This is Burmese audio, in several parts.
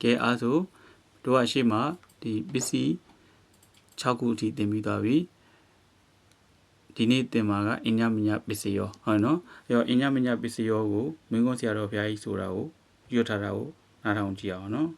ကဲအားဆိုတို့အရှိမဒီပစ္စည်း6ခုအထိသင်ပြီးသွားပြီဒီနေ့သင်မှာကအညမညပစ္စည်းရောဟုတ်နော်အဲ့တော့အညမညပစ္စည်းရောကိုမင်းကုန်းဆရာတော်ဘုရားကြီးဆိုတာကိုရွတ်ထားတာကိုနားထောင်ကြည့်အောင်နော်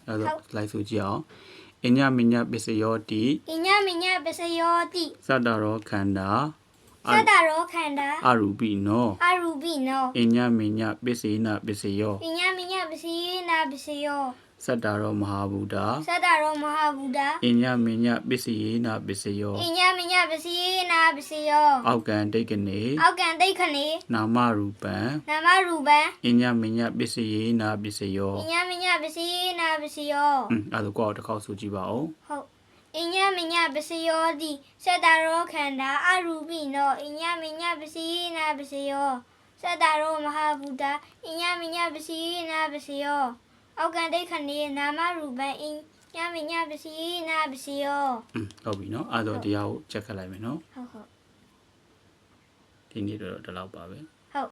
အဲ့တော့လိုက်ဆိုကြည့်အောင်အညမညပစ္စယောတိအညမညပစ္စယောတိသတ္တရောခန္ဓာသတ္တရောခန္ဓာအရူပိနောအရူပိနောအညမညပစ္စေနပစ္စယောအညမညပစ္စယေနပစ္စယောသတ္တရောမဟာဗုဒ္ဓသတ္တရောမဟာဗုဒ္ဓအညမညပစ္စယေနပစ္စယောအညမညပစ္စယေနပစ္စယောအောက်ကံတိတ်ကနေအောက်ကံတိတ်ခနေနာမရူပံနာမရူပံအညမညပစ္စယေနပစ္စယောအညမညပစ္စယေနပစ္စယောအဲ့ဒါကိုတစ်ခေါက်ဆိုကြည့်ပါဦးဟုတ်အညမညပစ္စယောတိသတ္တရောခန္ဓာအရူပိနောအညမညပစ္စယေနပစ္စယောသတ္တရောမဟာဗုဒ္ဓအညမညပစ္စယေနပစ္စယောအောက်ကံတိတ်ခနေနာမရူပံအညမညပစ္စယေနပစ္စယောဟုတ်ပြီနော်အဲ့တော့တရားကိုချက်ခတ်လိုက်မယ်နော်ဟုတ်ဒီနေ့တော့ဒီလောက်ပါပဲ